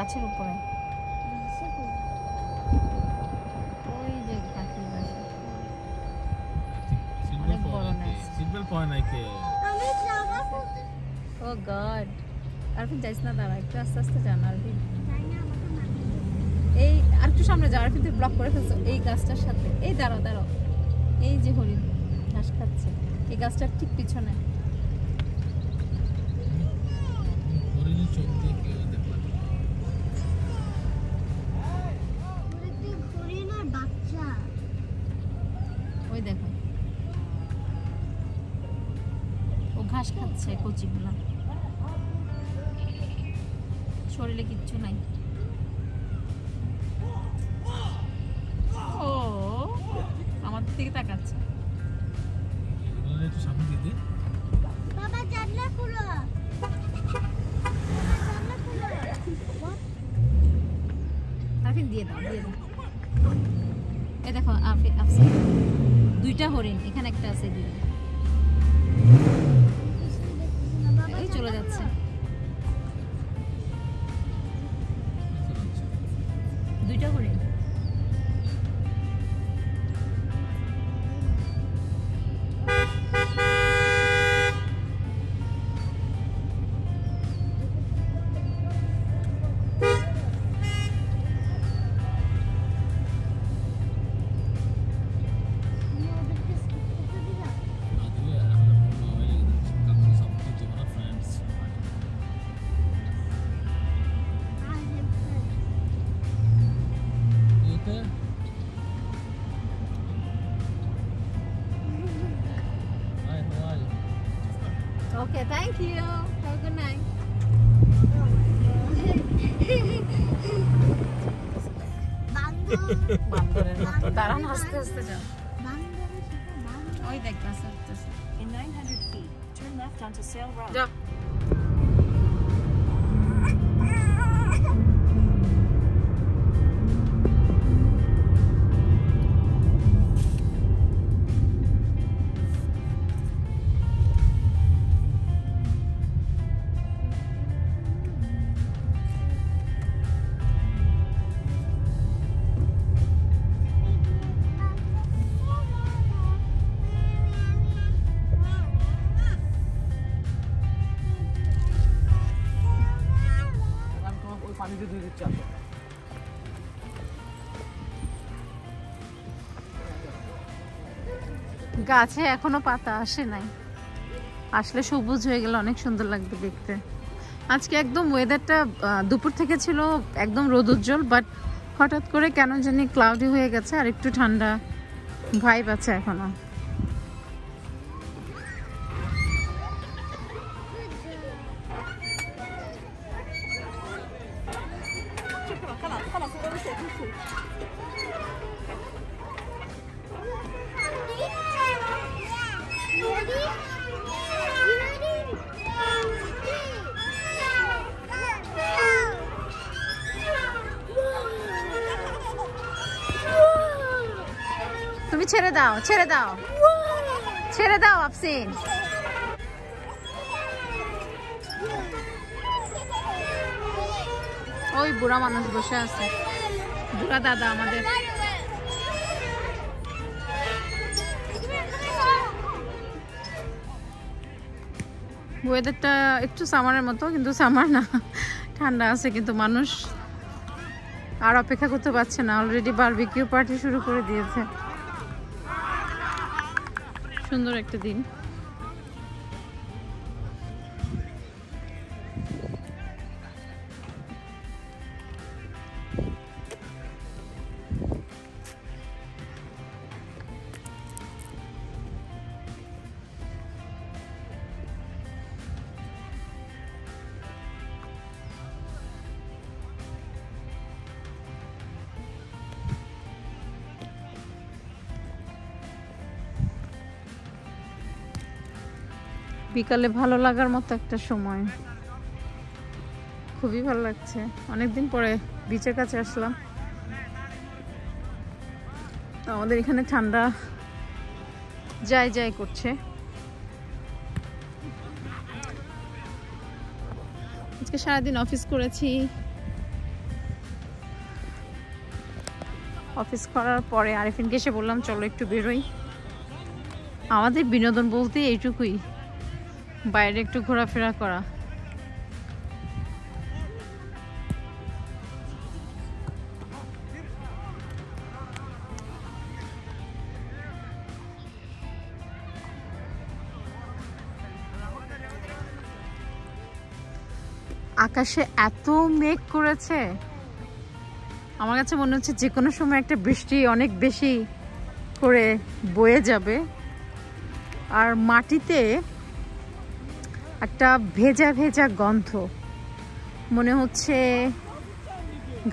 গাছের উপরে ওই যে পাখির বাসা অনেক বড় নেস্ট সিম্পল পয় নাই কে ও গড আরফিন যাইস না, দাঁড়া একটু আস্তে আস্তে যান আরফিন। এই আর একটু সামনে যাও আরফিন, তুই ব্লক করে ফেলছো এই গাছটার সাথে। এই দাঁড়াও দাঁড়াও, এই যে হরিণ ঘাস খাচ্ছে এই গাছটার ঠিক পিছনে। হরিণের চোখ দিয়ে কেউ দেখলাম ওই দেখো ও ঘাস খাচ্ছে কচিগুলা, শরীরে কিচ্ছু নাই। ও আমার দিকে তাকাচ্ছে। একটু সামনে দিয়ে দে বাবা জানলা খুলো, আরফিন দিয়ে দাও দিয়ে দাও। এই দেখো আরফিন আছে দুইটা হরিণ, এখানে একটা আছে দুইটা, এই চলে যাচ্ছে দুইটা হরিণ। Okay, thank you. Have a good night. বান্দরের মতো দাঁড়ান, আস্তে আস্তে যাও। ওই দেখ গাছ আসতেছে। In 900 feet, turn left onto Sail Road. যাও। পানিতে ধুয়ে দিচ্ছি আসো। গাছে এখনো পাতা আসে নাই, আসলে সবুজ হয়ে গেলে অনেক সুন্দর লাগবে দেখতে। আজকে একদম ওয়েদারটা দুপুর থেকে ছিল একদম রোদুজ্জ্বল, বাট হঠাৎ করে কেন জানি ক্লাউডি হয়ে গেছে আর একটু ঠান্ডা ভাইব আছে এখনো। তুমি ছেড়ে দাও ছেড়ে দাও ছেড়ে দাও আফসিন। ওই বুড়া মানুষ বসে আছে, বুড়া দাদা আমাদের। ওয়েদারটা একটু সামারের মতো, কিন্তু সামার না, ঠান্ডা আছে, কিন্তু মানুষ আর অপেক্ষা করতে পারছে না, অলরেডি বারবিকিউ পার্টি শুরু করে দিয়েছে। সুন্দর একটা দিন। বিকালে ভালো লাগার মতো একটা সময়, খুবই ভালো লাগছে। অনেকদিন পরে বিচের কাছে আসলাম, আমাদের এখানে ঠান্ডা যাই যাই করছে। আজকে সারাদিন অফিস করেছি, অফিস করার পরে আরিফিনকে এসে বললাম চলো একটু বেরোই। আমাদের বিনোদন বলতে এইটুকুই, বাইরে একটু ঘোরাফেরা করা। আকাশে এত মেঘ করেছে, আমার কাছে মনে হচ্ছে যে কোনো সময় একটা বৃষ্টি অনেক বেশি করে বয়ে যাবে। আর মাটিতে একটা ভেজা ভেজা গন্ধ, মনে হচ্ছে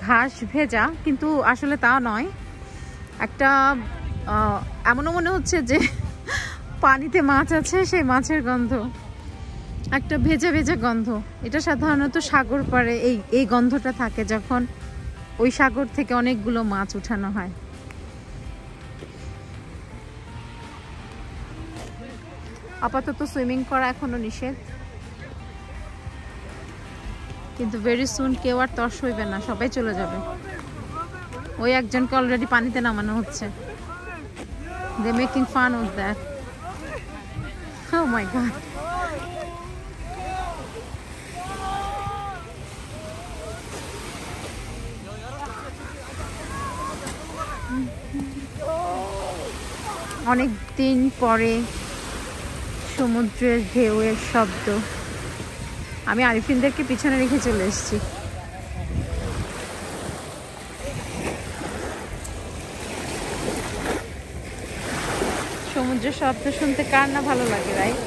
ঘাস ভেজা, কিন্তু আসলে তা নয়। একটা এমনও মনে হচ্ছে যে পানিতে মাছ আছে, সেই মাছের গন্ধ, একটা ভেজা ভেজা গন্ধ। এটা সাধারণত সাগর পাড়ে এই গন্ধটা থাকে যখন ওই সাগর থেকে অনেকগুলো মাছ উঠানো হয়। আপাতত সুইমিং করা এখনো নিষেধ, কিন্তু ভেরি সুন কেউ আর তর সইবে না, সবাই চলে যাবে। ওই একজনকে অলরেডি পানিতে নামানো হচ্ছে। They making fun of that. Oh my God. অনেক দিন পরে সমুদ্রের ঢেউয়ের শব্দ। আমি আরিফিনদেরকে পিছনে রেখে চলে এসেছি। সমুদ্রের শব্দ শুনতে কার না ভালো লাগে, রাইট?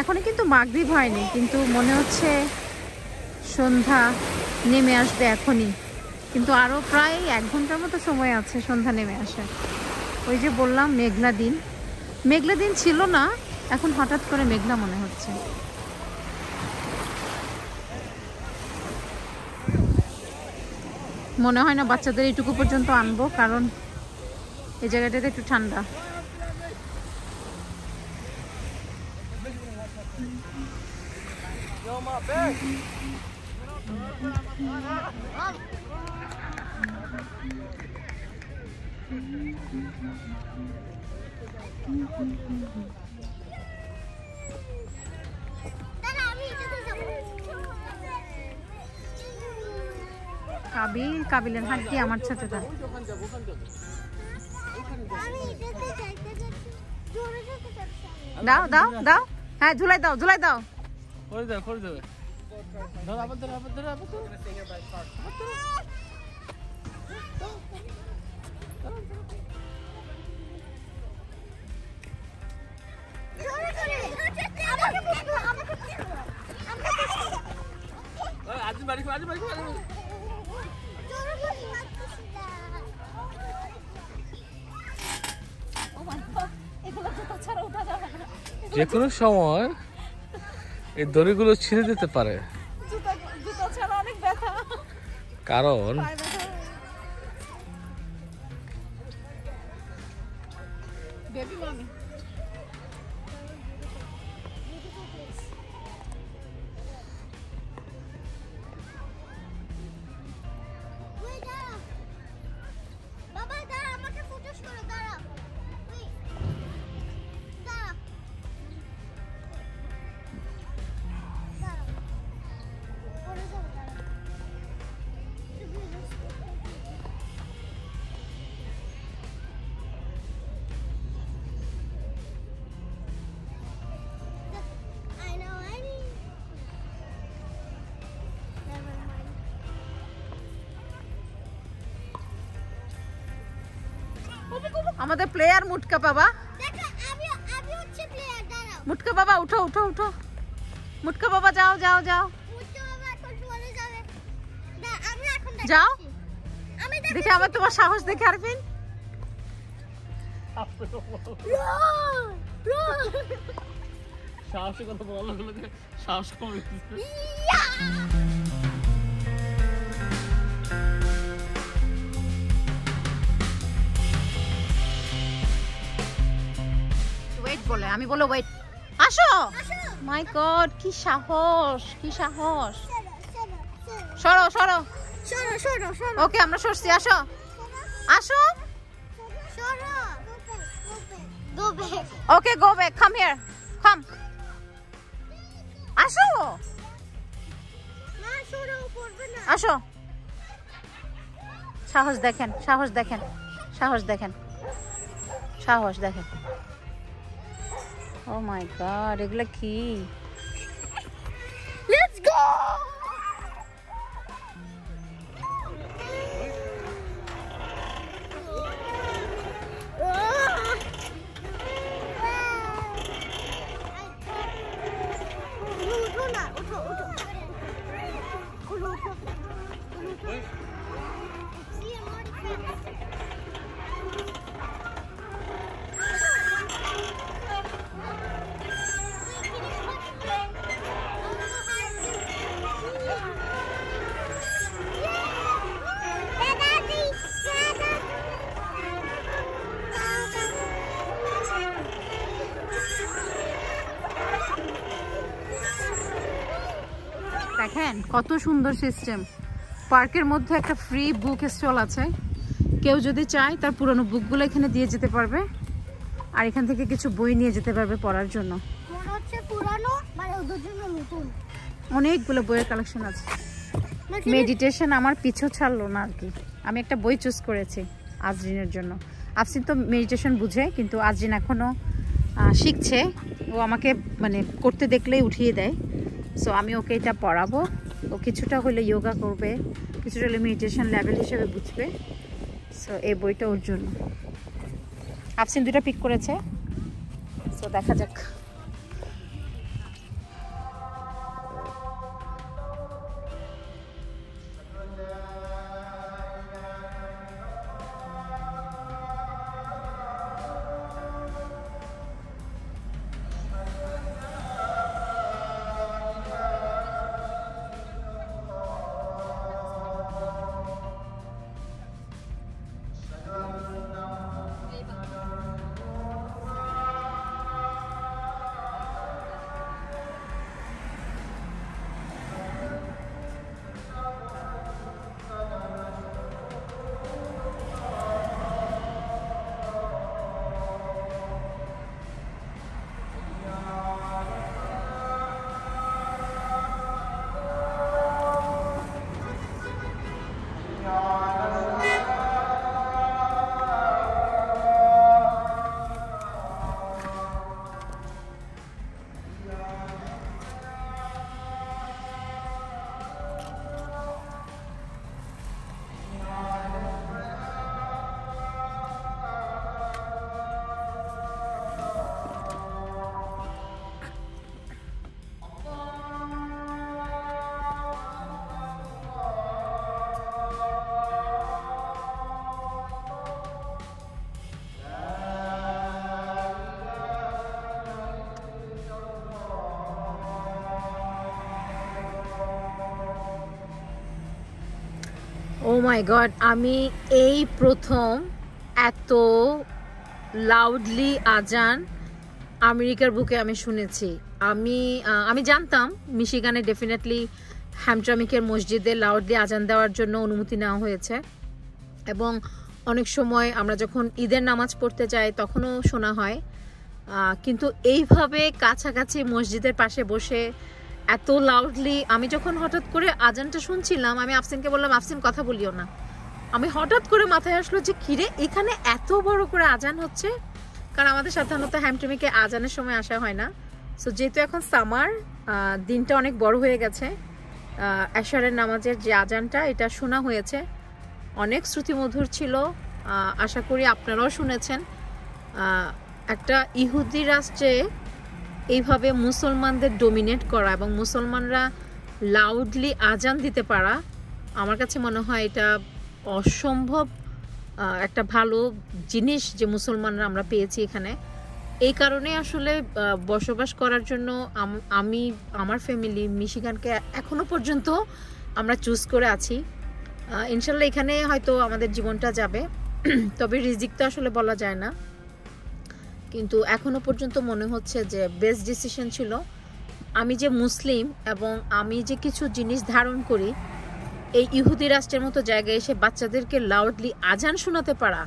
এখনো কিন্তু মাগরিব হয়নি, কিন্তু মনে হচ্ছে সন্ধ্যা নেমে আসবে এখনই। কিন্তু আরো প্রায় 1 ঘন্টার মতো সময় আছে সন্ধ্যা নেমে আসে। ওই যে বললাম মেঘলা দিন, মেঘলা দিন ছিল না, এখন হঠাৎ করে মেঘলা মনে হচ্ছে। মনে হয় না বাচ্চাদের এইটুকু পর্যন্ত আনবো, কারণ এই জায়গাটাতে একটু ঠান্ডা। কাবিলের হাত দিয়ে আমার সাথে দাও। দাও দাও দাও, হ্যাঁ ঝুলাই দাও, ঝুলাই দাও। করে দাও, করে দেবে। ধর আবার ধর, আবার ধর, আবার ধর। আজ বাড়ি আজ বাড়ি যে কোনো সময় এই দড়িগুলো ছিঁড়ে যেতে পারে, কারণ আমাদের প্লেয়ার মুটকা বাবা, মুটকা বাবা উঠো উঠো উঠো, মুটকা বাবা যাও যাও যাও যাও। দেখে আমার তোমার সাহস দেখে আরফিন, সাহসের কথা বলা হলো যে সাহস কমে বলে আমি বলো ওয়েট, আসো। মাই গড, কি সাহস, কি সাহস। সরো সরো। ওকে, আমরা সরছি, আসো আসো। ওকে, গো ব্যাক, কাম হিয়ার, কাম। আসো আসো। সাহস দেখেন, সাহস দেখেন, সাহস দেখেন, সাহস দেখেন। ও মাই গড, এগুলা কি? Let's go. দেখেন কত সুন্দর সিস্টেম। পার্কের মধ্যে একটা ফ্রি বুক স্টল আছে, কেউ যদি চায় তার পুরনো বুকগুলো এখানে দিয়ে যেতে পারবে, আর এখান থেকে কিছু বই নিয়ে যেতে পারবে পড়ার জন্য। অনেকগুলো বইয়ের কালেকশন আছে। মেডিটেশন আমার পিছু ছাড়লো না আর কি। আমি একটা বই চুজ করেছি আজরিনের জন্য। আফসিন তো মেডিটেশন বুঝে, কিন্তু আজরিন এখনো শিখছে। ও আমাকে মানে করতে দেখলেই উঠিয়ে দেয়। সো আমি ওকে এটা পড়াবো। ও কিছুটা হলে যোগা করবে, কিছুটা হলে মেডিটেশন লেভেল হিসেবে বুঝবে। সো এই বইটা ওর জন্য। আফসিন দুটা পিক করেছে, সো দেখা যাক। ও মাই গড, আমি এই প্রথম এত লাউডলি আজান আমেরিকার বুকে আমি শুনেছি। আমি জানতাম মিশিগানে ডেফিনেটলি হ্যামট্রামিকের মসজিদে লাউডলি আজান দেওয়ার জন্য অনুমতি নেওয়া হয়েছে, এবং অনেক সময় আমরা যখন ঈদের নামাজ পড়তে যাই তখনও শোনা হয়। কিন্তু এইভাবে কাছাকাছি মসজিদের পাশে বসে এত লাউডলি, আমি যখন হঠাৎ করে আজানটা শুনছিলাম, আমি আফসিনকে বললাম, আফসিন কথা বলিও না। আমি হঠাৎ করে মাথায় আসলো যে কিরে, এখানে এত বড় করে আজান হচ্ছে। কারণ আমাদের সাধারণত হ্যামট্রামিকে আজানের সময় আসা হয় না। সো যেহেতু এখন সামার, দিনটা অনেক বড় হয়ে গেছে, এশারের নামাজের যে আজানটা এটা শোনা হয়েছে, অনেক শ্রুতিমধুর ছিল। আশা করি আপনারাও শুনেছেন। একটা ইহুদি রাষ্ট্রে এইভাবে মুসলমানদের ডোমিনেট করা এবং মুসলমানরা লাউডলি আজান দিতে পারা, আমার কাছে মনে হয় এটা অসম্ভব একটা ভালো জিনিস যে মুসলমানরা আমরা পেয়েছি এখানে। এই কারণে আসলে বসবাস করার জন্য আমি আমার ফ্যামিলি মিশিগানকে এখনো পর্যন্ত আমরা চুজ করে আছি। ইনশাল্লাহ এখানে হয়তো আমাদের জীবনটা যাবে, তবে রিজিক তো আসলে বলা যায় না। কিন্তু এখনো পর্যন্ত মনে হচ্ছে যে বেস্ট ডিসিশন ছিল। আমি যে মুসলিম এবং আমি যে কিছু জিনিস ধারণ করি, এই ইহুদি রাষ্ট্রের মতো জায়গায় এসে বাচ্চাদেরকে লাউডলি আজান শোনাতে পারা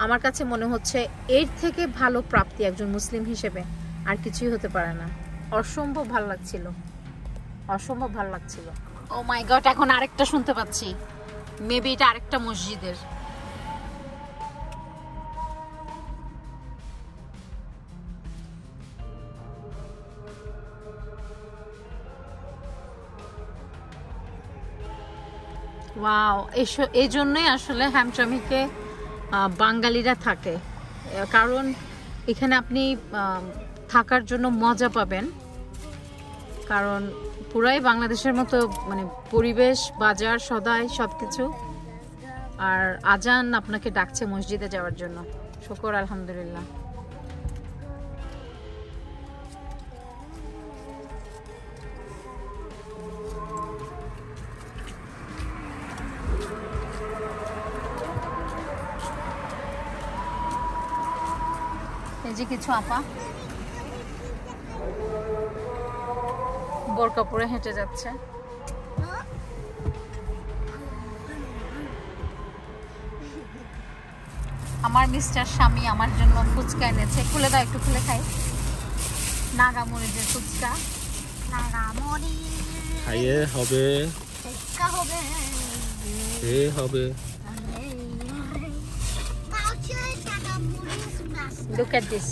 আমার কাছে মনে হচ্ছে এর থেকে ভালো প্রাপ্তি একজন মুসলিম হিসেবে আর কিছুই হতে পারে না। অসম্ভব ভালো লাগছিল, অসম্ভব ভালো লাগছিল। ও মাই গড, এখন আরেকটা শুনতে পাচ্ছি, মেবি এটা আরেকটা মসজিদের। ওয়াও, এই জন্যই আসলে হ্যামচামিকে বাঙালিরা থাকে, কারণ এখানে আপনি থাকার জন্য মজা পাবেন, কারণ পুরাই বাংলাদেশের মতো মানে পরিবেশ, বাজার, সদাই সবকিছু। আর আজান আপনাকে ডাকছে মসজিদে যাওয়ার জন্য। শুকর আলহামদুলিল্লাহ। এই যে কিছু আপা বোরকা পরে হেঁটে যাচ্ছে। আমার মিস্টার স্বামী আমার জন্য ফুচকা এনেছে। খুলে দাও, একটু খুলে খাই। নাগামরিচের ফুচকা। নাগামরি খাইয়ে হবে, টেক্কা হবে এ হবে। মাউচে নাগামরি সুনাস Look at this.